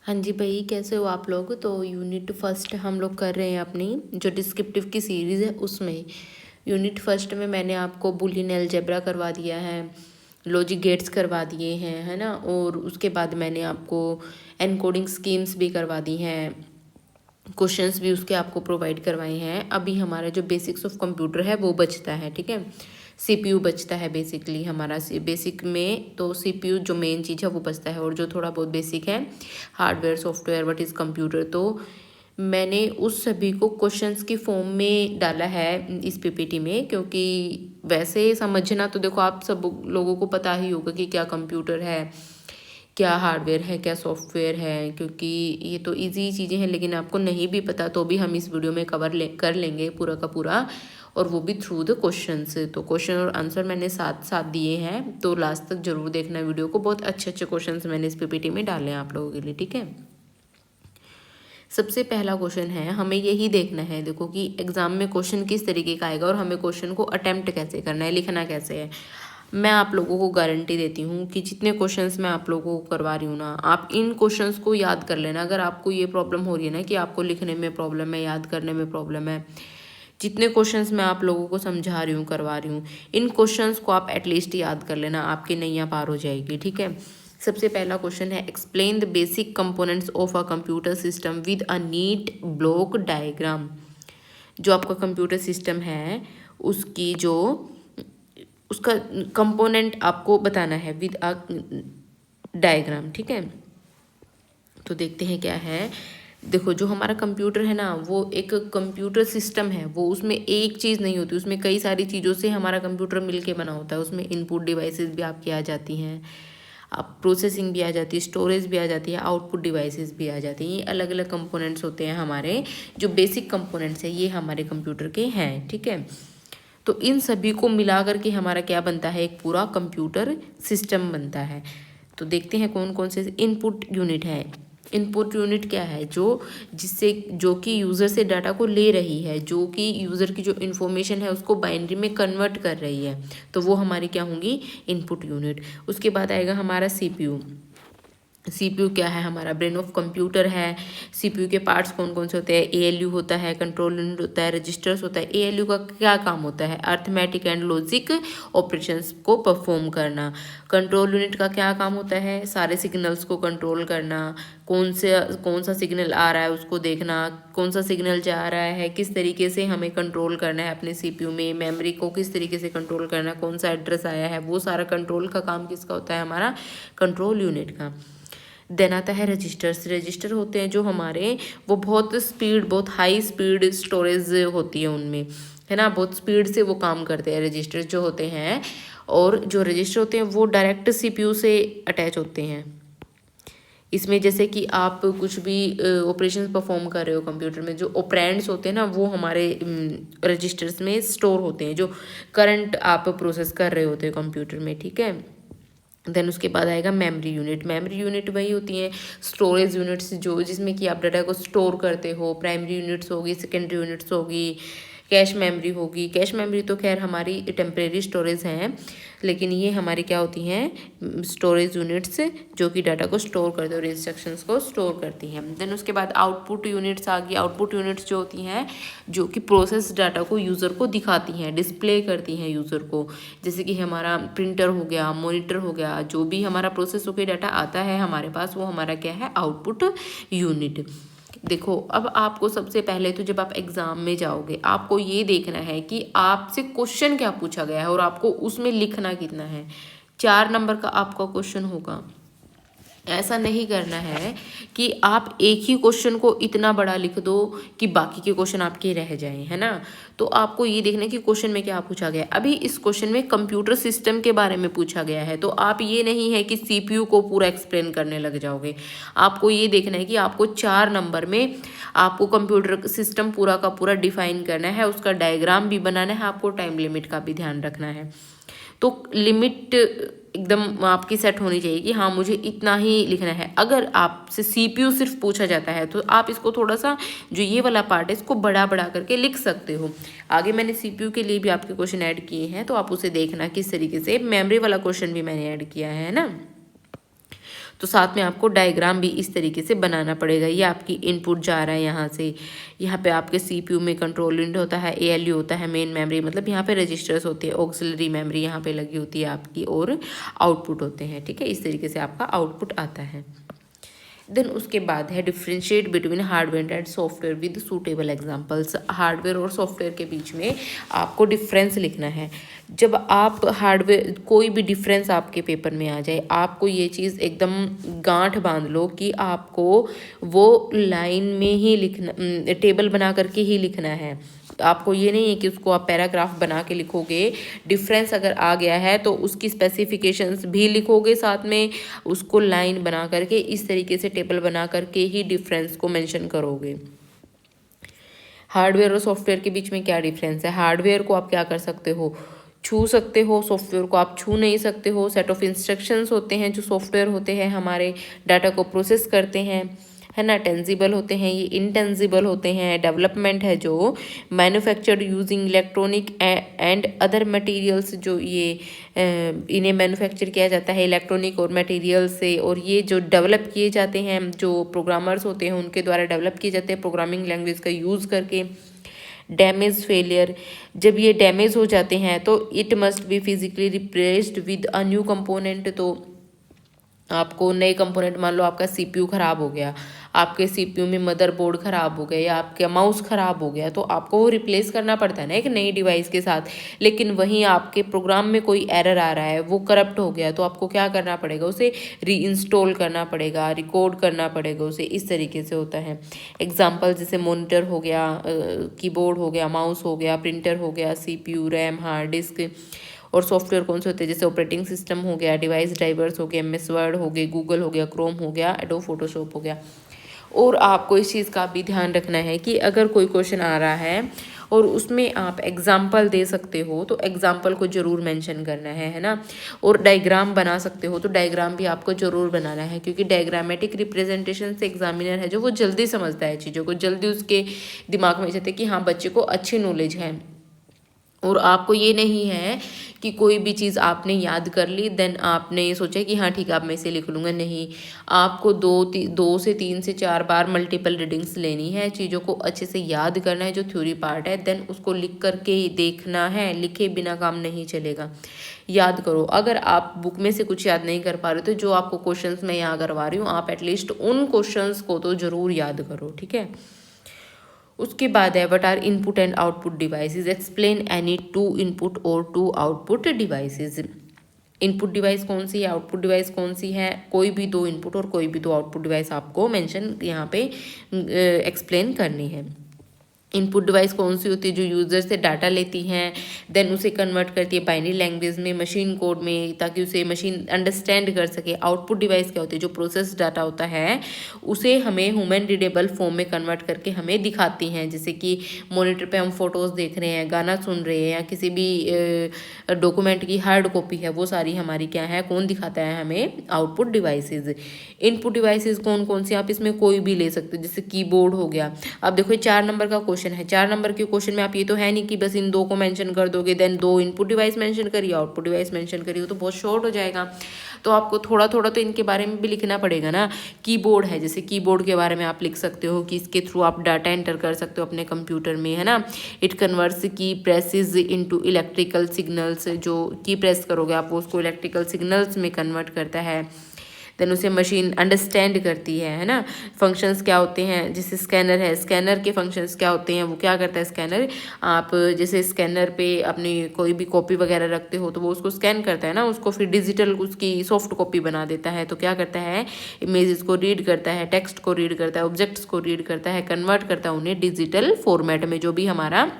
हाँ जी भाई, कैसे हो आप लोग। तो यूनिट फर्स्ट हम लोग कर रहे हैं अपनी जो डिस्क्रिप्टिव की सीरीज़ है उसमें। यूनिट फर्स्ट में मैंने आपको बूलियन अलजेब्रा करवा दिया है, लॉजिक गेट्स करवा दिए हैं, है ना। और उसके बाद मैंने आपको एनकोडिंग स्कीम्स भी करवा दी हैं, क्वेश्चंस भी उसके आपको प्रोवाइड करवाए हैं। अभी हमारा जो बेसिक्स ऑफ कंप्यूटर है वो बचता है, ठीक है। सीपीयू बचता है बेसिकली हमारा। बेसिक में तो सीपीयू जो मेन चीज़ है वो बचता है, और जो थोड़ा बहुत बेसिक है hardware software what is computer, तो मैंने उस सभी को क्वेश्चंस की फॉर्म में डाला है इस पीपीटी में। क्योंकि वैसे समझना तो देखो आप सब लोगों को पता ही होगा कि क्या कंप्यूटर है, क्या हार्डवेयर है, क्या सॉफ्टवेयर है, क्योंकि ये तो इजी चीज़ें हैं। लेकिन आपको नहीं भी पता तो भी हम इस वीडियो में कर लेंगे पूरा का पूरा, और वो भी थ्रू द क्वेश्चन से। तो क्वेश्चन और आंसर मैंने साथ साथ दिए हैं, तो लास्ट तक जरूर देखना वीडियो को। बहुत अच्छे अच्छे क्वेश्चन मैंने इस पीपीटी में डाले हैं आप लोगों के लिए, ठीक है। सबसे पहला क्वेश्चन है, हमें यही देखना है देखो कि एग्जाम में क्वेश्चन किस तरीके का आएगा और हमें क्वेश्चन को अटेम्प्ट कैसे करना है, लिखना कैसे है। मैं आप लोगों को गारंटी देती हूँ कि जितने क्वेश्चंस मैं आप लोगों को करवा रही हूँ ना, आप इन क्वेश्चंस को याद कर लेना। अगर आपको ये प्रॉब्लम हो रही है ना कि आपको लिखने में प्रॉब्लम है, याद करने में प्रॉब्लम है, जितने क्वेश्चंस मैं आप लोगों को समझा रही हूँ, करवा रही हूँ, इन क्वेश्चंस को आप एटलीस्ट याद कर लेना, आपकी नैया पार हो जाएगी, ठीक है। सबसे पहला क्वेश्चन है, explain the basic components of a computer system with a neat block diagram. जो आपका कंप्यूटर सिस्टम है उसकी जो उसका कंपोनेंट आपको बताना है विद अ डायग्राम, ठीक है। तो देखते हैं क्या है। देखो जो हमारा कंप्यूटर है ना, वो एक कंप्यूटर सिस्टम है। वो उसमें एक चीज़ नहीं होती, उसमें कई सारी चीज़ों से हमारा कंप्यूटर मिलके बना होता है। उसमें इनपुट डिवाइसेस भी आपकी आ जाती हैं, आप प्रोसेसिंग भी आ जाती है, स्टोरेज भी आ जाती है, आउटपुट डिवाइसेस भी आ जाती हैं। ये अलग अलग कंपोनेंट्स होते हैं हमारे। जो बेसिक कंपोनेंट्स हैं ये हमारे कंप्यूटर के हैं, ठीक है। तो इन सभी को मिला करके हमारा क्या बनता है, एक पूरा कंप्यूटर सिस्टम बनता है। तो देखते हैं कौन कौन से इनपुट यूनिट है। इनपुट यूनिट क्या है, जो कि यूज़र से डाटा को ले रही है, जो कि यूज़र की जो इन्फॉर्मेशन है उसको बाइनरी में कन्वर्ट कर रही है, तो वो हमारी क्या होंगी, इनपुट यूनिट। उसके बाद आएगा हमारा सीपीयू। सीपीयू क्या है, हमारा ब्रेन ऑफ कंप्यूटर है। सीपीयू के पार्ट्स कौन कौन से होते हैं, एएलयू होता है, कंट्रोल यूनिट होता है, रजिस्टर्स होता है। एएलयू का क्या काम होता है, अर्थमेटिक एंड लॉजिक ऑपरेशंस को परफॉर्म करना। कंट्रोल यूनिट का क्या काम होता है, सारे सिग्नल्स को कंट्रोल करना। कौन सा सिग्नल आ रहा है उसको देखना, कौन सा सिग्नल जा रहा है, किस तरीके से हमें कंट्रोल करना है अपने सीपीयू में, मेमोरी को किस तरीके से कंट्रोल करना है, कौन सा एड्रेस आया है, वो सारा कंट्रोल का काम किसका होता है, हमारा कंट्रोल यूनिट का। देन आता है रजिस्टर्स। रजिस्टर होते हैं जो हमारे, वो बहुत हाई स्पीड स्टोरेज होती है उनमें, है ना, बहुत स्पीड से वो काम करते हैं रजिस्टर्स जो होते हैं। और जो रजिस्टर होते हैं वो डायरेक्ट सीपीयू से अटैच होते हैं। इसमें जैसे कि आप कुछ भी ऑपरेशन परफॉर्म कर रहे हो कंप्यूटर में, जो ऑपरेंड्स होते हैं ना वो हमारे रजिस्टर्स में स्टोर होते हैं, जो करंट आप प्रोसेस कर रहे होते हैं कंप्यूटर में, ठीक है। देन उसके बाद आएगा मेमोरी यूनिट। मेमोरी यूनिट वही होती हैं स्टोरेज यूनिट्स जो जिसमें कि आप डाटा को स्टोर करते हो। प्राइमरी यूनिट्स होगी, सेकेंडरी यूनिट्स होगी, कैश मेमोरी होगी। कैश मेमोरी तो खैर हमारी टेम्परेरी स्टोरेज हैं, लेकिन ये हमारी क्या होती हैं, स्टोरेज यूनिट्स जो कि डाटा को स्टोर करते हैं और इंस्ट्रक्शंस को स्टोर करती हैं। देन उसके बाद आउटपुट यूनिट्स आ गई। आउटपुट यूनिट्स जो होती हैं जो कि प्रोसेस डाटा को यूज़र को दिखाती हैं, डिस्प्ले करती हैं यूज़र को। जैसे कि हमारा प्रिंटर हो गया, मॉनिटर हो गया, जो भी हमारा प्रोसेस होकर डाटा आता है हमारे पास, वो हमारा क्या है, आउटपुट यूनिट। देखो अब आपको सबसे पहले तो जब आप एग्जाम में जाओगे आपको ये देखना है कि आपसे क्वेश्चन क्या पूछा गया है और आपको उसमें लिखना कितना है। 4 नंबर का आपका क्वेश्चन होगा। ऐसा नहीं करना है कि आप एक ही क्वेश्चन को इतना बड़ा लिख दो कि बाकी के क्वेश्चन आपके रह जाएं, है ना। तो आपको ये देखना है कि क्वेश्चन में क्या पूछा गया है। अभी इस क्वेश्चन में कंप्यूटर सिस्टम के बारे में पूछा गया है, तो आप ये नहीं है कि सीपीयू को पूरा एक्सप्लेन करने लग जाओगे। आपको ये देखना है कि आपको 4 नंबर में आपको कंप्यूटर सिस्टम पूरा का पूरा डिफाइन करना है, उसका डायग्राम भी बनाना है, आपको टाइम लिमिट का भी ध्यान रखना है। तो लिमिट एकदम आपकी सेट होनी चाहिए कि हाँ मुझे इतना ही लिखना है। अगर आपसे सीपीयू सिर्फ पूछा जाता है तो आप इसको थोड़ा सा, जो ये वाला पार्ट है इसको बड़ा बड़ा करके लिख सकते हो। आगे मैंने सीपीयू के लिए भी आपके क्वेश्चन ऐड किए हैं, तो आप उसे देखना किस तरीके से। मेमोरी वाला क्वेश्चन भी मैंने ऐड किया है ना। तो साथ में आपको डायग्राम भी इस तरीके से बनाना पड़ेगा। ये आपकी इनपुट जा रहा है यहाँ से, यहाँ पे आपके CPU में कंट्रोल यूनिट होता है, ALU होता है, मेन मेमोरी, मतलब यहाँ पे रजिस्टर्स होते हैं, ऑक्सिलरी मेमोरी यहाँ पे लगी होती है आपकी, और आउटपुट होते हैं। ठीक है, इस तरीके से आपका आउटपुट आता है। देन उसके बाद है differentiate between hardware and software with suitable examples. Hardware और सॉफ्टवेयर के बीच में आपको डिफरेंस लिखना है। जब आप हार्डवेयर कोई भी डिफरेंस आपके पेपर में आ जाए, आपको ये चीज़ एकदम गांठ बांध लो कि आपको वो लाइन में ही लिखना, टेबल बना करके ही लिखना है। आपको ये नहीं है कि उसको आप पैराग्राफ बना के लिखोगे, डिफरेंस अगर आ गया है तो उसकी स्पेसिफिकेशंस भी लिखोगे साथ में, उसको लाइन बना करके इस तरीके से टेबल बना करके ही डिफरेंस को मेंशन करोगे। हार्डवेयर और सॉफ्टवेयर के बीच में क्या डिफरेंस है? हार्डवेयर को आप क्या कर सकते हो, छू सकते हो, सॉफ्टवेयर को आप छू नहीं सकते हो। सेट ऑफ इंस्ट्रक्शंस होते हैं जो सॉफ्टवेयर होते हैं हमारे डाटा को प्रोसेस करते हैं, है ना। टेंजिबल होते हैं, ये इनटेंजिबल होते हैं। डेवलपमेंट है जो manufactured using electronic and other materials, जो ये इन्हें मैन्युफैक्चर किया जाता है इलेक्ट्रॉनिक और मटेरियल से, और ये जो डेवलप किए जाते हैं, जो प्रोग्रामर्स होते हैं उनके द्वारा डेवलप किए जाते हैं प्रोग्रामिंग लैंग्वेज का यूज़ करके। डैमेज फेलियर, जब ये डैमेज हो जाते हैं तो it must be physically replaced with a new component. तो आपको नए कंपोनेंट, मान लो आपका CPU ख़राब हो गया, आपके CPU में मदरबोर्ड ख़राब हो गया या आपका माउस ख़राब हो गया, तो आपको वो रिप्लेस करना पड़ता है ना एक नई डिवाइस के साथ। लेकिन वहीं आपके प्रोग्राम में कोई एरर आ रहा है, वो करप्ट हो गया, तो आपको क्या करना पड़ेगा, उसे रीइंस्टॉल करना पड़ेगा, रिकॉर्ड करना पड़ेगा उसे। इस तरीके से होता है। एग्जाम्पल जैसे मॉनिटर हो गया, कीबोर्ड हो गया, माउस हो गया, प्रिंटर हो गया, CPU, रैम, हार्ड डिस्क। और सॉफ्टवेयर कौन से होते हैं, जैसे ऑपरेटिंग सिस्टम हो गया, डिवाइस ड्राइवर्स हो गए, MS वर्ड हो गए, गूगल हो गया, क्रोम हो गया, एडोब फोटोशॉप हो गया। और आपको इस चीज़ का भी ध्यान रखना है कि अगर कोई क्वेश्चन आ रहा है और उसमें आप एग्जाम्पल दे सकते हो तो एग्जाम्पल को जरूर मेंशन करना है ना। और डायग्राम बना सकते हो तो डायग्राम भी आपको जरूर बनाना है, क्योंकि डायग्रामेटिक रिप्रेजेंटेशन से एग्जामिनर है जो वो जल्दी समझता है चीज़ों को, जल्दी उसके दिमाग में जाते हैं कि हाँ बच्चे को अच्छी नॉलेज है। और आपको ये नहीं है कि कोई भी चीज़ आपने याद कर ली देन आपने सोचा कि हाँ ठीक है अब मैं इसे लिख लूँगा, नहीं। आपको 2 से 3 से 4 बार मल्टीपल रीडिंग्स लेनी है, चीज़ों को अच्छे से याद करना है जो थ्योरी पार्ट है, देन उसको लिख करके देखना है। लिखे बिना काम नहीं चलेगा, याद करो। अगर आप बुक में से कुछ याद नहीं कर पा रहे तो जो आपको क्वेश्चंस मैं यहाँ करवा रही हूँ आप एटलीस्ट उन क्वेश्चंस को तो ज़रूर याद करो, ठीक है। उसके बाद है what are input and output devices, explain any 2 input और 2 आउटपुट डिवाइसेस। इनपुट डिवाइस कौन सी है, आउटपुट डिवाइस कौन सी है, कोई भी 2 इनपुट और कोई भी 2 आउटपुट डिवाइस आपको मेंशन यहाँ पे एक्सप्लेन करनी है। इनपुट डिवाइस कौन सी होती है, जो यूज़र से डाटा लेती हैं देन उसे कन्वर्ट करती है बाइनरी लैंग्वेज में, मशीन कोड में, ताकि उसे मशीन अंडरस्टैंड कर सके। आउटपुट डिवाइस क्या होती है, जो प्रोसेस डाटा होता है उसे हमें ह्यूमन रीडेबल फॉर्म में कन्वर्ट करके हमें दिखाती हैं। जैसे कि मॉनिटर पे हम फोटोज़ देख रहे हैं, गाना सुन रहे हैं, या किसी भी डॉक्यूमेंट की हार्ड कॉपी है, वो सारी हमारी क्या है, कौन दिखाता है हमें, आउटपुट डिवाइसेज। इनपुट डिवाइसेज कौन कौन सी, आप इसमें कोई भी ले सकते हो, जैसे कीबोर्ड हो गया। अब देखो 4 नंबर का क्वेश्चन है, 4 नंबर के क्वेश्चन में आप ये तो है नहीं कि बस इन 2 को मेंशन कर दोगे देन 2 इनपुट डिवाइस मेंशन करिए, आउटपुट डिवाइस मेंशन करिए, तो बहुत शॉर्ट हो जाएगा। तो आपको थोड़ा थोड़ा तो इनके बारे में भी लिखना पड़ेगा ना। कीबोर्ड है, जैसे कीबोर्ड के बारे में आप लिख सकते हो कि इसके थ्रू आप डाटा एंटर कर सकते हो अपने कंप्यूटर में, है ना। इट कन्वर्ट्स की प्रेसेस इनटू इलेक्ट्रिकल सिग्नल्स, जो की प्रेस करोगे आप उसको इलेक्ट्रिकल सिग्नल्स में कन्वर्ट करता है, देन उसे मशीन अंडरस्टैंड करती है ना। फंक्शंस क्या होते हैं, जैसे स्कैनर है, स्कैनर के फंक्शंस क्या होते हैं, वो क्या करता है स्कैनर, आप जैसे स्कैनर पे अपनी कोई भी कॉपी वगैरह रखते हो तो वो उसको स्कैन करता है ना, उसको फिर डिजिटल उसकी सॉफ्ट कॉपी बना देता है। तो क्या करता है, इमेजेस को रीड करता है, टेक्स्ट को रीड करता है, ऑब्जेक्ट्स को रीड करता है, कन्वर्ट करता है उन्हें डिजिटल फॉर्मेट में, जो भी हमारा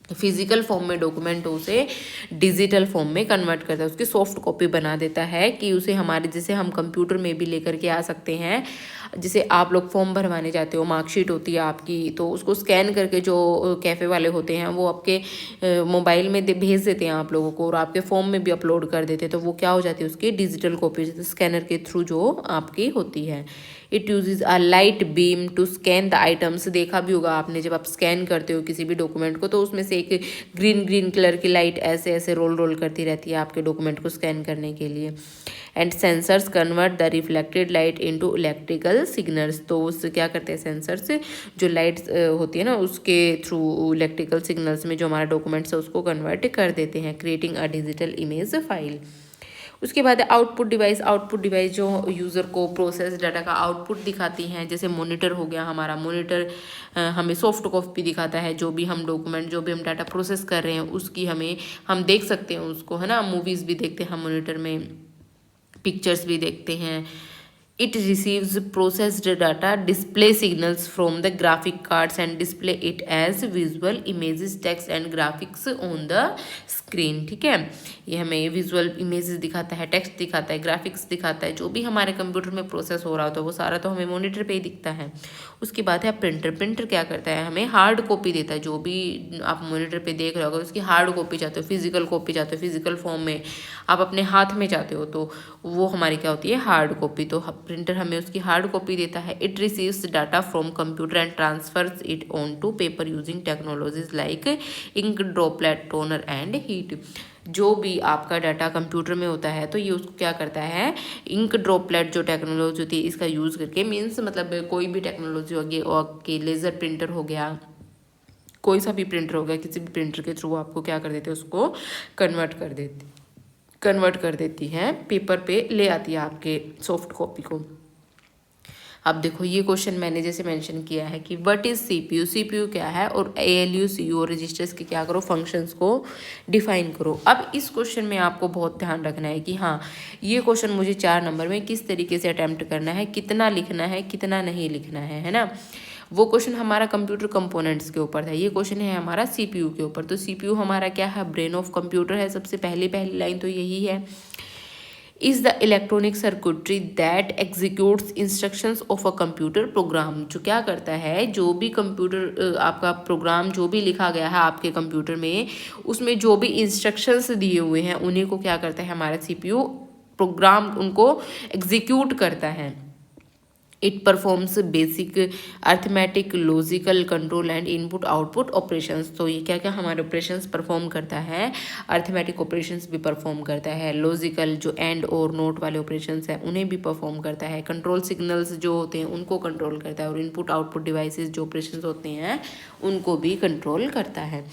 फिजिकल फॉर्म में डॉक्यूमेंट उसे डिजिटल फॉर्म में कन्वर्ट करता है, उसकी सॉफ्ट कॉपी बना देता है कि उसे हमारे जैसे हम कंप्यूटर में भी लेकर के आ सकते हैं। जैसे आप लोग फॉर्म भरवाने जाते हो, मार्कशीट होती है आपकी, तो उसको स्कैन करके जो कैफ़े वाले होते हैं वो आपके मोबाइल में भेज देते हैं आप लोगों को, और आपके फॉर्म में भी अपलोड कर देते हैं, तो वो क्या हो जाती है उसकी डिजिटल कॉपी स्कैनर के थ्रू जो आपकी होती है। It uses a light beam to scan the items, देखा भी होगा आपने जब आप स्कैन करते हो किसी भी डॉक्यूमेंट को तो उसमें से एक ग्रीन ग्रीन कलर की लाइट ऐसे ऐसे रोल रोल करती रहती है आपके डॉक्यूमेंट को स्कैन करने के लिए। And sensors convert the reflected light into electrical signals. तो उससे क्या करते हैं सेंसर्स, जो लाइट होती है ना उसके थ्रू इलेक्ट्रिकल सिग्नल्स में जो हमारा डॉक्यूमेंट्स है उसको कन्वर्ट कर देते हैं, creating a digital image file. उसके बाद आउटपुट डिवाइस। आउटपुट डिवाइस जो यूज़र को प्रोसेस डाटा का आउटपुट दिखाती हैं, जैसे मॉनिटर हो गया हमारा। मॉनिटर हमें सॉफ्ट कॉपी दिखाता है, जो भी हम डॉक्यूमेंट जो भी हम डाटा प्रोसेस कर रहे हैं उसकी हम देख सकते हैं उसको, है ना। मूवीज़ भी देखते हैं हम मॉनिटर में, पिक्चर्स भी देखते हैं। It receives processed data, display signals from the graphic cards and display it as visual images, text and graphics on the screen। ठीक है, ये हमें विजुअल इमेजेस दिखाता है, टेक्स्ट दिखाता है, ग्राफिक्स दिखाता है। जो भी हमारे कंप्यूटर में प्रोसेस हो रहा होता है वो सारा तो हमें मॉनिटर पे ही दिखता है। उसके बाद है प्रिंटर। प्रिंटर क्या करता है, हमें हार्ड कॉपी देता है। जो भी आप मॉनिटर पे देख रहे हो, उसकी हार्ड कॉपी चाहते हो, फिजिकल कॉपी चाहते हो, फिजिकल फॉर्म में आप अपने हाथ में चाहते हो, तो वो हमारी क्या होती है, हार्ड कॉपी। तो प्रिंटर हमें उसकी हार्ड कॉपी देता है। It receives data from computer and transfers it on to paper using technologies like ink, droplet, toner and heat. जो भी आपका डाटा कंप्यूटर में होता है तो ये उसको क्या करता है, इंक ड्रॉपलेट जो टेक्नोलॉजी होती है इसका यूज़ करके, मीन्स मतलब कोई भी टेक्नोलॉजी होगी, और कि लेज़र प्रिंटर हो गया, कोई सा भी प्रिंटर हो गया, किसी भी प्रिंटर के थ्रू आपको क्या कर देते हैं, उसको कन्वर्ट कर देती है, पेपर पे ले आती है आपके सॉफ्ट कॉपी को। अब देखो ये क्वेश्चन मैंने जैसे मेंशन किया है कि व्हाट इज सीपीयू। सीपीयू क्या है, और एएलयू, सीयू और रजिस्टर्स के क्या करो, फंक्शंस को डिफाइन करो। अब इस क्वेश्चन में आपको बहुत ध्यान रखना है कि हाँ, ये क्वेश्चन मुझे 4 नंबर में किस तरीके से अटैम्प्ट करना है, कितना लिखना है, कितना नहीं लिखना है ना। वो क्वेश्चन हमारा कंप्यूटर कंपोनेंट्स के ऊपर था, ये क्वेश्चन है हमारा सीपीयू के ऊपर। तो सीपीयू हमारा क्या है, ब्रेन ऑफ कंप्यूटर है। सबसे पहली लाइन तो यही है, is the electronic circuitry that executes instructions of a computer program. जो क्या करता है, जो भी कंप्यूटर आपका प्रोग्राम जो भी लिखा गया है आपके कंप्यूटर में, उसमें जो भी इंस्ट्रक्शंस दिए हुए हैं उन्हीं को क्या करता है हमारा सीपीयू, प्रोग्राम उनको एग्जीक्यूट करता है। It performs basic arithmetic, logical, control and input output operations. तो ये क्या क्या हमारे ऑपरेशंस परफॉर्म करता है, अर्थमेटिक ऑपरेशंस भी परफॉर्म करता है, लॉजिकल जो एंड और नोट वाले ऑपरेशंस हैं उन्हें भी परफॉर्म करता है, कंट्रोल सिग्नल्स जो होते हैं उनको कंट्रोल करता है, और इनपुट आउटपुट डिवाइसेस जो ऑपरेशंस होते हैं उनको भी कंट्रोल करता है।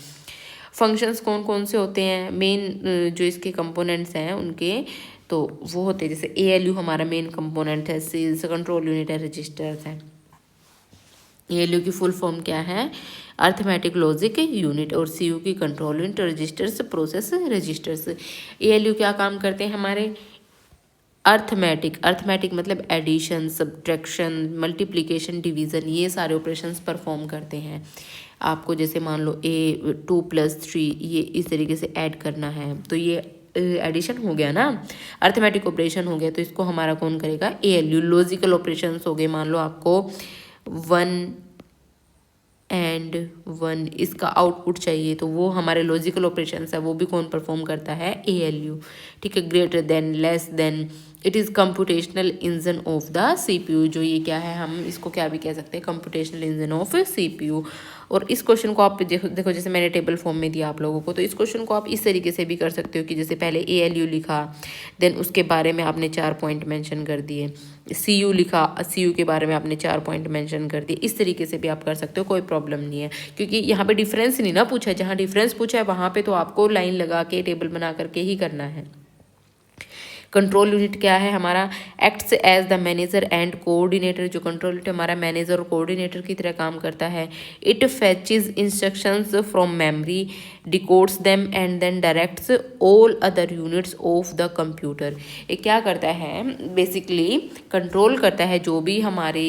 फंक्शंस कौन कौन से होते हैं, मेन जो इसके कंपोनेंट्स हैं उनके, तो वो होते हैं जैसे एएलयू हमारा मेन कंपोनेंट है, सील्स कंट्रोल यूनिट है, रजिस्टर्स हैं। एएलयू की फुल फॉर्म क्या है, अर्थमेटिक लॉजिक यूनिट, और सीयू की control unit, registers process registers. ALU क्या काम करते हैं हमारे, अर्थमेटिक मतलब एडिशन, सब्ट्रैक्शन, मल्टीप्लिकेशन, डिवीज़न, ये सारे ऑपरेशंस परफॉर्म करते हैं। आपको जैसे मान लो A2+3 ये इस तरीके से ऐड करना है, तो ये एडिशन हो गया ना, अर्थमेटिक ऑपरेशन हो गया, तो इसको हमारा कौन करेगा, एएलयू। लॉजिकल ऑपरेशंस हो गए, मान लो आपको 1 एंड 1 इसका आउटपुट चाहिए, तो वो हमारे लॉजिकल ऑपरेशंस है, वो भी कौन परफॉर्म करता है, एएलयू। ठीक है, greater than, less than, it is computational engine of the CPU. जो ये क्या है, हम इसको क्या भी कह सकते हैं, कंप्यूटेशनल इंजन ऑफ सीपीयू। और इस क्वेश्चन को आप देखो जैसे मैंने टेबल फॉर्म में दिया आप लोगों को, तो इस क्वेश्चन को आप इस तरीके से भी कर सकते हो कि जैसे पहले एएलयू लिखा, देन उसके बारे में आपने 4 पॉइंट मेंशन कर दिए, सीयू लिखा, सीयू के बारे में आपने 4 पॉइंट मेंशन कर दिए। इस तरीके से भी आप कर सकते हो, कोई प्रॉब्लम नहीं है, क्योंकि यहाँ पे डिफरेंस नहीं ना पूछा है। जहाँ डिफरेंस पूछा है वहाँ पे तो आपको लाइन लगा के टेबल बना करके ही करना है। कंट्रोल यूनिट क्या है हमारा, acts as the manager and coordinator. जो कंट्रोल यूनिट हमारा मैनेजर और कोऑर्डिनेटर की तरह काम करता है। It fetches instructions from memory, decodes them and then directs all other units of the computer. ये क्या करता है, बेसिकली कंट्रोल करता है जो भी हमारी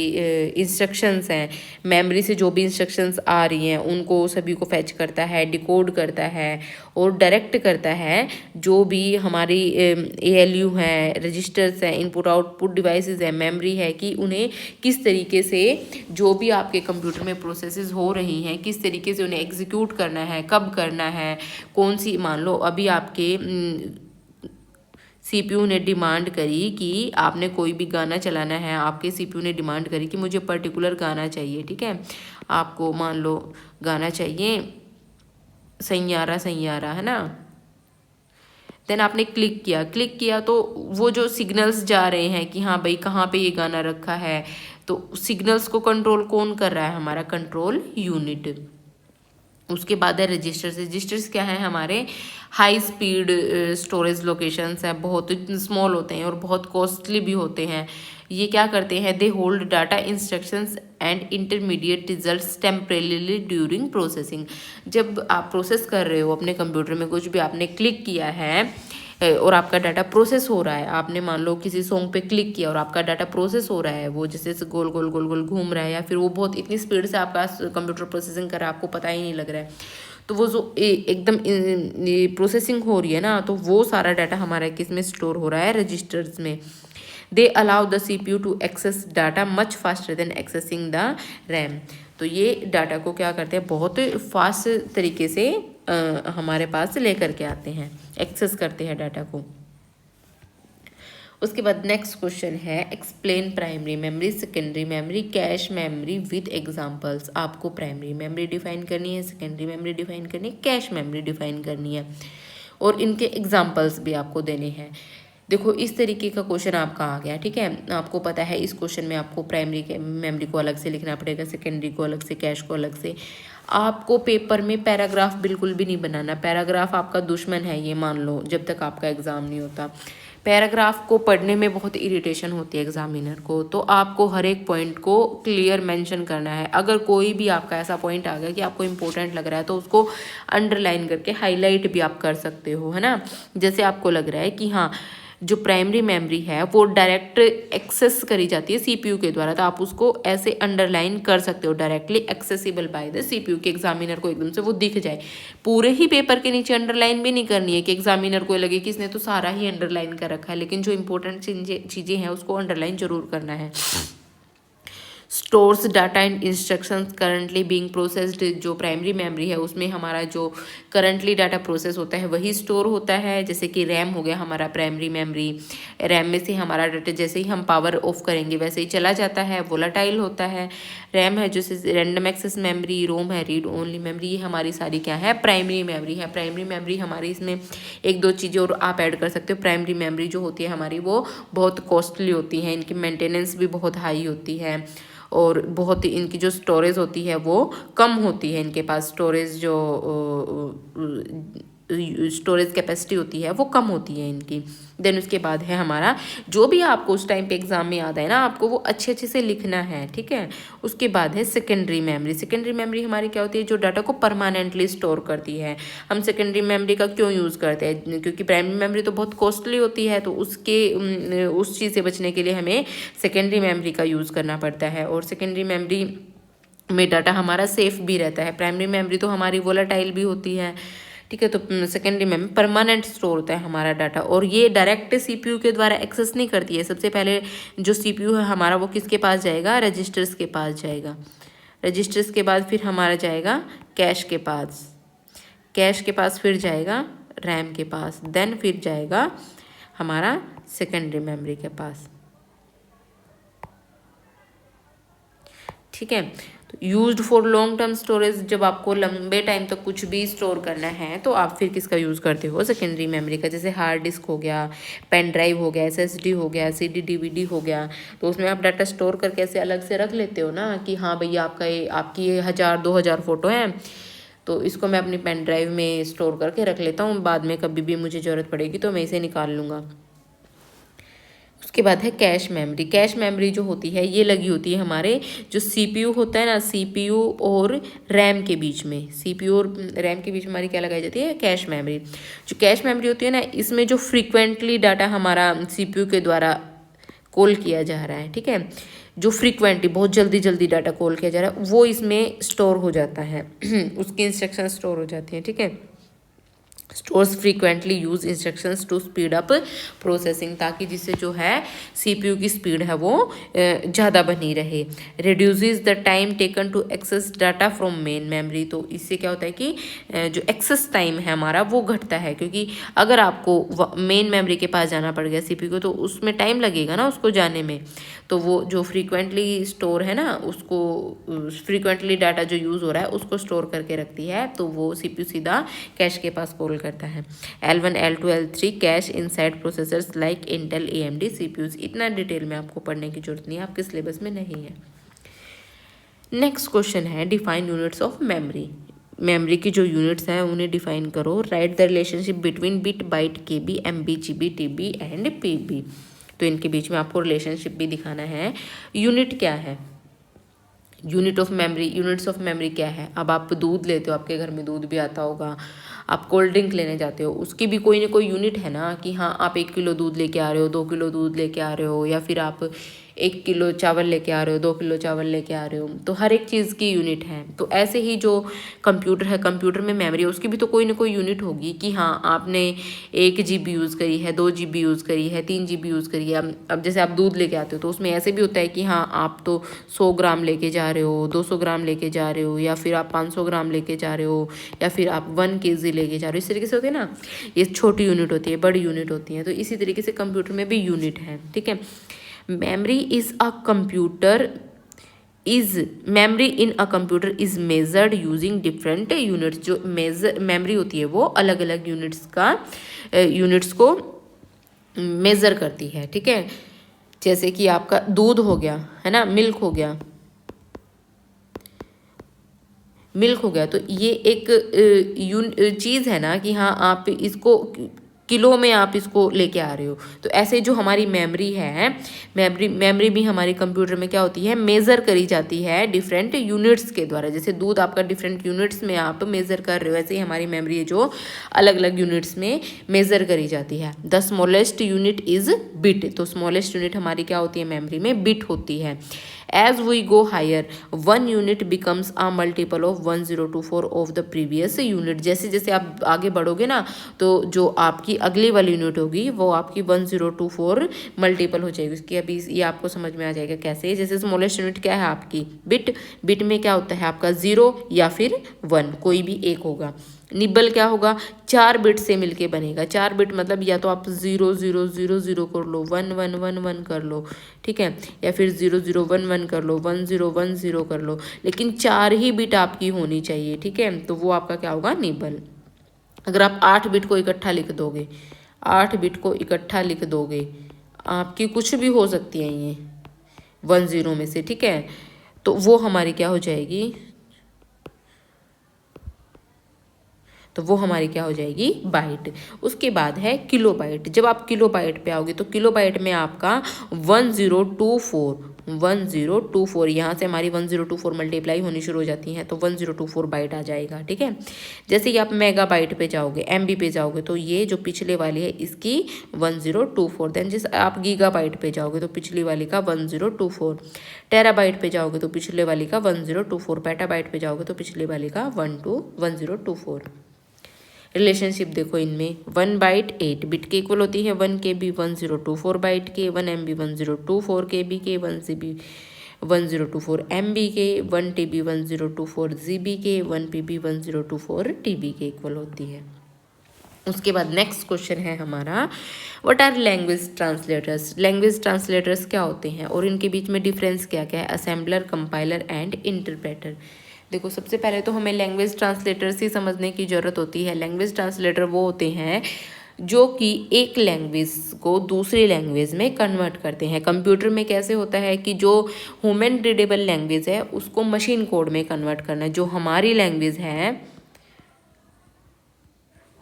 इंस्ट्रक्शंस हैं, मेमोरी से जो भी इंस्ट्रक्शंस आ रही हैं उनको सभी को फैच करता है, डिकोड करता है और डायरेक्ट करता है जो भी हमारी एएलयू हैं, रजिस्टर्स हैं, इनपुट आउटपुट डिवाइसेस हैं, मेमोरी है, कि उन्हें किस तरीके से जो भी आपके कंप्यूटर में प्रोसेसेस हो रही हैं किस तरीके से उन्हें एग्जीक्यूट करना है, कब करना है, कौन सी, मान लो अभी आपके सीपीयू ने डिमांड करी कि आपने कोई भी गाना चलाना है, आपके सीपीयू ने डिमांड करी कि मुझे पर्टिकुलर गाना चाहिए, ठीक है, आपको मान लो गाना चाहिए सैयारा सैयारा, है ना, देन आपने क्लिक किया तो वो जो सिग्नल्स जा रहे हैं कि हाँ भाई कहाँ पे ये गाना रखा है, तो सिग्नल्स को कंट्रोल कौन कर रहा है, हमारा कंट्रोल यूनिट। उसके बाद है रजिस्टर्स। रजिस्टर्स क्या है, हमारे हाई स्पीड स्टोरेज लोकेशंस है, बहुत स्मॉल होते हैं और बहुत कॉस्टली भी होते हैं। ये क्या करते हैं, they hold data instructions and intermediate results temporarily during processing. जब आप प्रोसेस कर रहे हो अपने कंप्यूटर में, कुछ भी आपने क्लिक किया है और आपका डाटा प्रोसेस हो रहा है, आपने मान लो किसी सॉन्ग पे क्लिक किया और आपका डाटा प्रोसेस हो रहा है, वो जैसे गोल गोल गोल गोल घूम रहा है, या फिर वो बहुत इतनी स्पीड से आपका कंप्यूटर प्रोसेसिंग कर रहा है, आपको पता ही नहीं लग रहा है, तो वो जो एकदम प्रोसेसिंग हो रही है ना, तो वो सारा डाटा हमारा किस में स्टोर हो रहा है, रजिस्टर्स में। They allow the CPU to access data much faster than accessing the RAM. तो ये डाटा को क्या करते हैं, बहुत फास्ट तरीके से हमारे पास लेकर के आते हैं, एक्सेस करते हैं डाटा को। उसके बाद नेक्स्ट क्वेश्चन है, explain primary memory, secondary memory, cache memory with examples. आपको प्राइमरी मेमोरी डिफाइन करनी है, सेकेंडरी मेमोरी डिफाइन करनी है, कैश मेमोरी डिफाइन करनी है, और इनके एग्जांपल्स भी आपको देने हैं। देखो इस तरीके का क्वेश्चन आपका आ गया, ठीक है। आपको पता है इस क्वेश्चन में आपको प्राइमरी मेमोरी को अलग से लिखना पड़ेगा, सेकेंडरी को अलग से, कैश को अलग से। आपको पेपर में पैराग्राफ बिल्कुल भी नहीं बनाना, पैराग्राफ आपका दुश्मन है, ये मान लो, जब तक आपका एग्ज़ाम नहीं होता। पैराग्राफ को पढ़ने में बहुत इरिटेशन होती है एग्जामिनर को, तो आपको हर एक पॉइंट को क्लियर मेंशन करना है। अगर कोई भी आपका ऐसा पॉइंट आ गया कि आपको इंपॉर्टेंट लग रहा है, तो उसको अंडरलाइन करके हाईलाइट भी आप कर सकते हो, है ना। जैसे आपको लग रहा है कि हाँ जो प्राइमरी मेमोरी है वो डायरेक्ट एक्सेस करी जाती है CPU के द्वारा, तो आप उसको ऐसे अंडरलाइन कर सकते हो, directly accessible by the CPU, के एग्जामिनर को एकदम से वो दिख जाए। पूरे ही पेपर के नीचे अंडरलाइन भी नहीं करनी है कि एग्जामिनर को लगे कि इसने तो सारा ही अंडरलाइन कर रखा है, लेकिन जो इंपॉर्टेंट चीज़ें हैं उसको अंडरलाइन जरूर करना है। Stores data and instructions currently being processed. जो प्राइमरी मेमोरी है उसमें हमारा जो करंटली डाटा प्रोसेस होता है वही स्टोर होता है। जैसे कि रैम हो गया हमारा प्राइमरी मेमोरी, रैम में से हमारा डाटा जैसे ही हम पावर ऑफ करेंगे वैसे ही चला जाता है, वोलाटाइल होता है। रैम है जैसे रैंडम एक्सेस मेमोरी, रोम है रीड ओनली मेमोरी, ये हमारी सारी क्या है, प्राइमरी मेमोरी है। प्राइमरी मेमोरी हमारी, इसमें एक दो चीज़ें और आप ऐड कर सकते हो। प्राइमरी मेमोरी जो होती है हमारी वो बहुत कॉस्टली होती है, इनकी मेंटेनेंस भी बहुत हाई होती है, और बहुत ही इनकी जो स्टोरेज होती है वो कम होती है। इनके पास स्टोरेज जो स्टोरेज कैपेसिटी होती है वो कम होती है इनकी। देन उसके बाद है हमारा जो भी आपको उस टाइम पे एग्जाम में याद है ना, आपको वो अच्छे अच्छे से लिखना है, ठीक है। उसके बाद है सेकेंडरी मेमोरी। सेकेंडरी मेमोरी हमारी क्या होती है, जो डाटा को परमानेंटली स्टोर करती है। हम सेकेंडरी मेमोरी का क्यों यूज़ करते हैं, क्योंकि प्राइमरी मेमोरी तो बहुत कॉस्टली होती है, तो उसके उस चीज़ से बचने के लिए हमें सेकेंडरी मेमोरी का यूज़ करना पड़ता है। और सेकेंडरी मेमोरी में डाटा हमारा सेफ भी रहता है। प्राइमरी मेमोरी तो हमारी वोलाटाइल भी होती है, ठीक है। तो सेकेंडरी में परमानेंट स्टोर होता है हमारा डाटा, और ये डायरेक्ट CPU के द्वारा एक्सेस नहीं करती है। सबसे पहले जो CPU है हमारा वो किसके पास जाएगा, रजिस्टर्स के पास जाएगा। रजिस्टर्स के बाद फिर हमारा जाएगा कैश के पास, कैश के पास फिर जाएगा रैम के पास, देन फिर जाएगा हमारा सेकेंडरी मेमोरी के पास, ठीक है। Used for long term storage, जब आपको लंबे टाइम तक कुछ भी स्टोर करना है तो आप फिर किसका यूज़ करते हो, सेकेंडरी मेमोरी का। जैसे हार्ड डिस्क हो गया, पेन ड्राइव हो गया, SSD हो गया, CD DVD हो गया, तो उसमें आप डाटा स्टोर करके ऐसे अलग से रख लेते हो ना कि हाँ भैया आपकी ये 1000-2000 फ़ोटो हैं, तो इसको मैं अपनी पेन ड्राइव में स्टोर करके रख लेता हूँ, बाद में कभी भी मुझे ज़रूरत पड़ेगी तो मैं इसे निकाल लूँगा। उसके बाद है कैश मेमोरी। कैश मेमोरी जो होती है ये लगी होती है हमारे जो CPU होता है ना, CPU और रैम के बीच में, CPU और रैम के बीच में हमारी क्या लगाई जाती है, कैश मेमोरी। जो कैश मेमोरी होती है ना, इसमें जो फ्रीक्वेंटली डाटा हमारा CPU के द्वारा कॉल किया जा रहा है, ठीक है, जो फ्रीक्वेंटली बहुत जल्दी जल्दी डाटा कॉल किया जा रहा है वो इसमें स्टोर हो जाता है उसकी इंस्ट्रक्शन स्टोर हो जाती हैं, ठीक है। Stores frequently used instructions to speed up processing, ताकि जिससे जो है CPU की स्पीड है वो ज़्यादा बनी रहे। Reduces the time taken to access data from main memory, तो इससे क्या होता है कि जो एक्सेस टाइम है हमारा वो घटता है, क्योंकि अगर आपको मेन मेमोरी के पास जाना पड़ गया CPU को तो उसमें टाइम लगेगा ना उसको जाने में, तो वो जो फ्रीक्वेंटली स्टोर है ना, उसको फ्रीक्वेंटली डाटा जो यूज़ हो रहा है उसको स्टोर करके रखती है, तो वो CPU सीधा कैश के पास कॉल करता है। L1 L2 L3 cash inside processors like Intel AMD CPUs। इतना डिटेल में आपको पढ़ने की जरूरत नहीं है, आपके सिलेबस में नहीं है। नेक्स्ट क्वेश्चन है define units of memory. Memory की जो यूनिट्स हैं उन्हें डिफाइन करो। Write the relationship between bit byte KB MB GB TB and PB। तो इनके बीच में आपको रिलेशनशिप भी दिखाना है। यूनिट क्या है, unit of memory, units of memory क्या है। अब आप दूध लेते हो, आपके घर में दूध भी आता होगा, आप कोल्ड ड्रिंक लेने जाते हो, उसकी भी कोई ना कोई यूनिट है ना, कि हाँ आप 1 किलो दूध लेके आ रहे हो, 2 किलो दूध लेके आ रहे हो, या फिर आप 1 किलो चावल लेके आ रहे हो, 2 किलो चावल लेके आ रहे हो। तो हर एक चीज़ की यूनिट है। तो ऐसे ही जो कंप्यूटर है, कंप्यूटर में मेमोरी है, उसकी भी तो कोई ना कोई यूनिट होगी कि हाँ आपने 1 GB यूज़ करी है, 2 GB यूज़ करी है, 3 GB यूज़ करी है। अब जैसे आप दूध लेके आते हो तो उसमें ऐसे भी होता है कि हाँ आप तो 100 ग्राम लेके जा रहे हो, 200 ग्राम लेके जा रहे हो, या फिर आप 500 ग्राम लेके जा रहे हो, या फिर आप 1 kg लेके जा रहे हो। इस तरीके से होते हैं ना, ये छोटी यूनिट होती है, बड़ी यूनिट होती है। तो इसी तरीके से कंप्यूटर में भी यूनिट है, ठीक है। Memory is a computer memory in a computer is measured using different units. जो मेमोरी होती है वो अलग अलग यूनिट्स को मेजर करती है, ठीक है। जैसे कि आपका दूध हो गया है ना, मिल्क हो गया, तो ये एक चीज़ है ना कि हाँ आप इसको किलो में आप इसको लेके आ रहे हो। तो ऐसे जो हमारी मेमोरी है, मेमोरी भी हमारे कंप्यूटर में क्या होती है, मेज़र करी जाती है डिफरेंट यूनिट्स के द्वारा। जैसे दूध आपका डिफरेंट यूनिट्स में आप मेज़र कर रहे हो, ऐसे ही हमारी मेमोरी है जो अलग अलग यूनिट्स में मेज़र करी जाती है। The smallest unit is bit. तो स्मॉलेस्ट यूनिट हमारी क्या होती है मेमोरी में, बिट होती है। As we go higher, 1 unit becomes a multiple of 1024 of the previous unit। जैसे जैसे आप आगे बढ़ोगे ना, तो जो आपकी अगली वाली यूनिट होगी वो आपकी 1024 मल्टीपल हो जाएगी उसकी। अभी ये आपको समझ में आ जाएगा कैसे। जैसे स्मॉलेस्ट यूनिट क्या है आपकी, बिट। बिट में क्या होता है आपका 0 या फिर 1, कोई भी एक होगा। निबल क्या होगा, 4 बिट से मिलके बनेगा। 4 बिट मतलब या तो आप 0 0 0 0 कर लो, 1 1 1 1 कर लो, ठीक है, या फिर 0 0 1 1 कर लो, 1 0 1 0 कर लो, लेकिन 4 ही बिट आपकी होनी चाहिए, ठीक है। तो वो आपका क्या होगा, निबल। अगर आप 8 बिट को इकट्ठा लिख दोगे, 8 बिट को इकट्ठा लिख दोगे, आपकी कुछ भी हो सकती है ये 1 0 में से, ठीक है। तो वो हमारी क्या हो जाएगी, तो वो हमारी क्या हो जाएगी, बाइट। उसके बाद है किलो बाइट। जब आप किलो बाइट पे आओगे तो किलो बाइट में आपका 1024 यहाँ से हमारी 1024 मल्टीप्लाई होनी शुरू हो जाती हैं, तो 1024 बाइट आ जाएगा, ठीक है। जैसे कि आप मेगा बाइट पे जाओगे, MB पे जाओगे, तो ये जो पिछले वाली है इसकी 1024। देन जिस आप गीगा बाइट पे जाओगे तो पिछली वाली का 1024। टेरा बाइट पे जाओगे तो पिछले वाली का 1024। पेटा बाइट पे जाओगे तो पिछले वाली का 1024। रिलेशनशिप देखो इनमें, 1 बाइट 8 बिट के इक्वल होती है, 1 KB 1024 बाइट के, 1 MB 1024 KB के, 1 CB 1024 MB के, 1 TB 1024 GB के, 1 PB 1024 TB के इक्वल होती है। उसके बाद नेक्स्ट क्वेश्चन है हमारा, what are language translators. Language translators क्या होते हैं और इनके बीच में डिफरेंस क्या क्या है। Assembler, compiler and interpreter. देखो सबसे पहले तो हमें लैंग्वेज ट्रांसलेटर्स ही समझने की ज़रूरत होती है। लैंग्वेज ट्रांसलेटर वो होते हैं जो कि एक लैंग्वेज को दूसरी लैंग्वेज में कन्वर्ट करते हैं। कंप्यूटर में कैसे होता है कि जो ह्यूमन रीडेबल लैंग्वेज है उसको मशीन कोड में कन्वर्ट करना है। जो हमारी लैंग्वेज है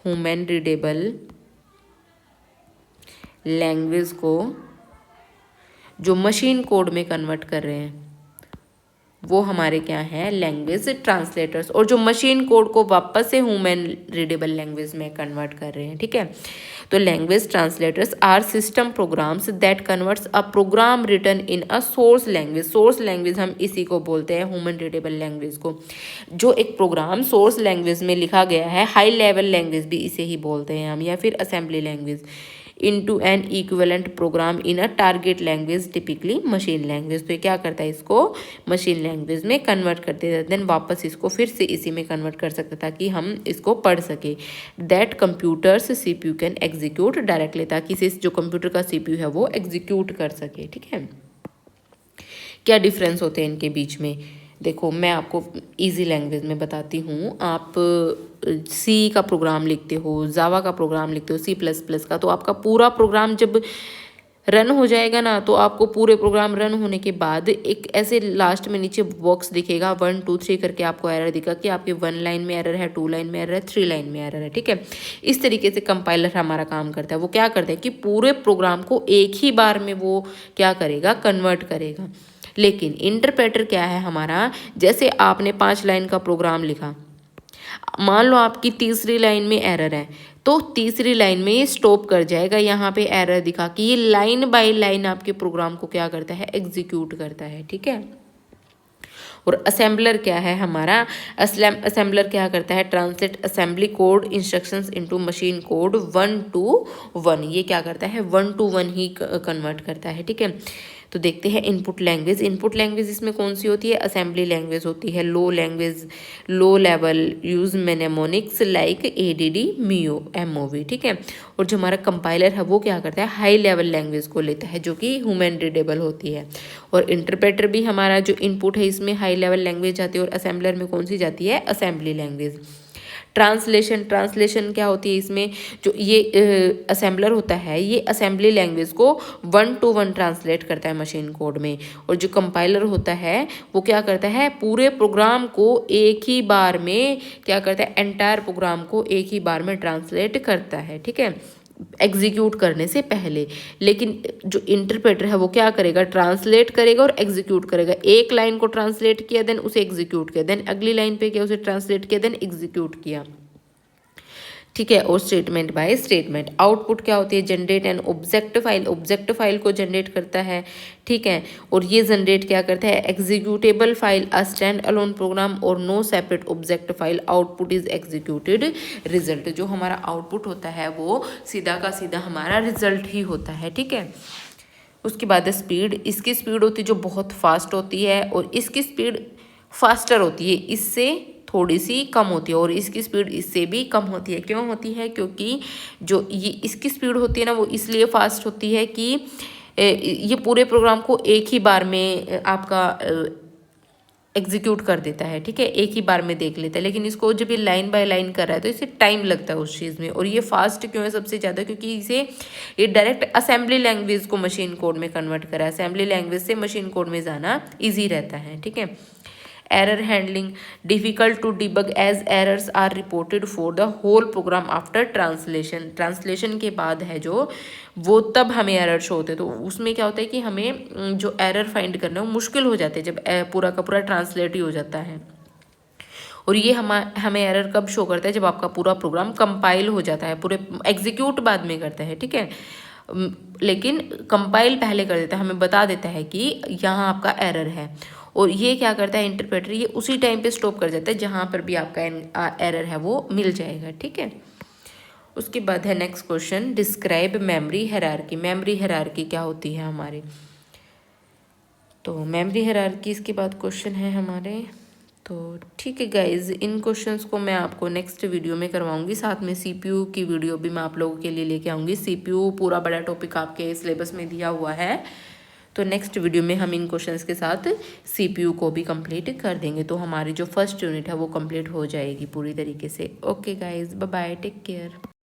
ह्यूमन रीडेबल लैंग्वेज को जो मशीन कोड में कन्वर्ट कर रहे हैं वो हमारे क्या है, लैंग्वेज ट्रांसलेटर्स। और जो मशीन कोड को वापस से ह्यूमन रीडेबल लैंग्वेज में कन्वर्ट कर रहे हैं, ठीक है। तो language translators are system programs that converts a program written in a source language. Source language हम इसी को बोलते हैं, ह्यूमन रीडेबल लैंग्वेज को। जो एक प्रोग्राम सोर्स लैंग्वेज में लिखा गया है, हाई लेवल लैंग्वेज भी इसे ही बोलते हैं हम, या फिर assembly language, into an equivalent program in a target language, typically machine language। तो ये क्या करता है, इसको मशीन लैंग्वेज में कन्वर्ट कर देता है, देन वापस इसको फिर से इसी में कन्वर्ट कर सकता था कि हम इसको पढ़ सके। That computers CPU can execute directly, ताकि इसे जो कंप्यूटर का CPU है वो एग्जीक्यूट कर सके, ठीक है। क्या डिफरेंस होते हैं इनके बीच में। देखो मैं आपको इजी लैंग्वेज में बताती हूँ। आप सी का प्रोग्राम लिखते हो, जावा का प्रोग्राम लिखते हो, C++ का, तो आपका पूरा प्रोग्राम जब रन हो जाएगा ना, तो आपको पूरे प्रोग्राम रन होने के बाद एक ऐसे लास्ट में नीचे बॉक्स दिखेगा 1 2 3 करके, आपको एरर दिखा कि आपके 1 लाइन में एरर है, 2 लाइन में एरर है, 3 लाइन में एरर है। ठीक है, इस तरीके से कंपाइलर हमारा काम करता है। वो क्या करता है कि पूरे प्रोग्राम को एक ही बार में वो क्या करेगा, कन्वर्ट करेगा। लेकिन इंटरप्रेटर क्या है हमारा, जैसे आपने 5 लाइन का प्रोग्राम लिखा, मान लो आपकी तीसरी लाइन में एरर है, तो तीसरी लाइन में ये स्टॉप कर जाएगा, यहाँ पे एरर दिखा कि ये लाइन बाय लाइन आपके प्रोग्राम को क्या करता है, एग्जीक्यूट करता है। ठीक है, और असेंबलर क्या है हमारा, असेंबलर क्या करता है, translate assembly code instructions into machine code 1 to 1, ये क्या करता है 1 to 1 ही कन्वर्ट करता है। ठीक है, तो देखते हैं इनपुट लैंग्वेज। इनपुट लैंग्वेज इसमें कौन सी होती है, असेंबली लैंग्वेज होती है। Low language, low level use mnemonics like ADD MOV। ठीक है, और जो हमारा कंपाइलर है वो क्या करता है, हाई लेवल लैंग्वेज को लेता है जो कि ह्यूमन रीडेबल होती है। और इंटरप्रेटर भी हमारा जो इनपुट है इसमें हाई लेवल लैंग्वेज जाती है, और असेंबलर में कौन सी जाती है, असेंबली लैंग्वेज। ट्रांसलेशन क्या होती है इसमें, जो ये असेंबलर होता है ये असेंबली लैंग्वेज को 1 to 1 ट्रांसलेट करता है मशीन कोड में, और जो कंपाइलर होता है वो क्या करता है, पूरे प्रोग्राम को एक ही बार में क्या करता है, एंटायर प्रोग्राम को एक ही बार में ट्रांसलेट करता है। ठीक है, एग्जीक्यूट करने से पहले। लेकिन जो इंटरप्रेटर है वो क्या करेगा, ट्रांसलेट करेगा और एग्जीक्यूट करेगा। एक लाइन को ट्रांसलेट किया, देन उसे एग्जीक्यूट किया, देन अगली लाइन पे क्या, उसे ट्रांसलेट किया, देन एग्जीक्यूट किया। ठीक है, और स्टेटमेंट बाय स्टेटमेंट। आउटपुट क्या होती है, generate and object file, object file को जनरेट करता है। ठीक है, और ये जनरेट क्या करता है, executable file, a stand alone program और no separate object file, output is executed result. जो हमारा आउटपुट होता है वो सीधा का सीधा हमारा रिजल्ट ही होता है। ठीक है, उसके बाद स्पीड, इसकी स्पीड होती है जो बहुत फास्ट होती है, और इसकी स्पीड फास्टर होती है, इससे थोड़ी सी कम होती है, और इसकी स्पीड इससे भी कम होती है। क्यों होती है, क्योंकि जो ये इसकी स्पीड होती है ना वो इसलिए फास्ट होती है कि ये पूरे प्रोग्राम को एक ही बार में आपका एग्जीक्यूट कर देता है। ठीक है, एक ही बार में देख लेता है। लेकिन इसको जब ये लाइन बाय लाइन कर रहा है तो इसे टाइम लगता है उस चीज़ में। और ये फास्ट क्यों है सबसे ज़्यादा, क्योंकि इसे ये डायरेक्ट असेंबली लैंग्वेज को मशीन कोड में कन्वर्ट करा है। असेंबली लैंग्वेज से मशीन कोड में जाना ईजी रहता है। ठीक है, error handling, difficult to debug as errors are reported for the whole program after translation. Translation के बाद है जो वो तब हमें एरर शो होते हैं, तो उसमें क्या होता है कि हमें जो एरर फाइंड करना है वो मुश्किल हो जाते हैं जब पूरा का पूरा ट्रांसलेट ही हो जाता है। और ये हमें एरर कब शो करता है, जब आपका पूरा प्रोग्राम कंपाइल हो जाता है, पूरे एग्जीक्यूट बाद में करता है। ठीक है, लेकिन कंपाइल पहले कर देता है, हमें बता देता है कि यहाँ आपका एरर है। और ये क्या करता है इंटरप्रेटर, ये उसी टाइम पे स्टॉप कर जाता है जहाँ पर भी आपका एरर है वो मिल जाएगा। ठीक है, उसके बाद है next question, describe memory hierarchy. Memory hierarchy क्या होती है हमारे, तो मेमोरी हायरार्की इसके बाद क्वेश्चन है हमारे। तो ठीक है गाइज, इन क्वेश्चंस को मैं आपको नेक्स्ट वीडियो में करवाऊंगी। साथ में CPU की वीडियो भी मैं आप लोगों के लिए लेके आऊँगी। CPU पूरा बड़ा टॉपिक आपके सिलेबस में दिया हुआ है, तो नेक्स्ट वीडियो में हम इन क्वेश्चंस के साथ CPU को भी कंप्लीट कर देंगे, तो हमारी जो फर्स्ट यूनिट है वो कंप्लीट हो जाएगी पूरी तरीके से। Okay guys, bye bye, take care.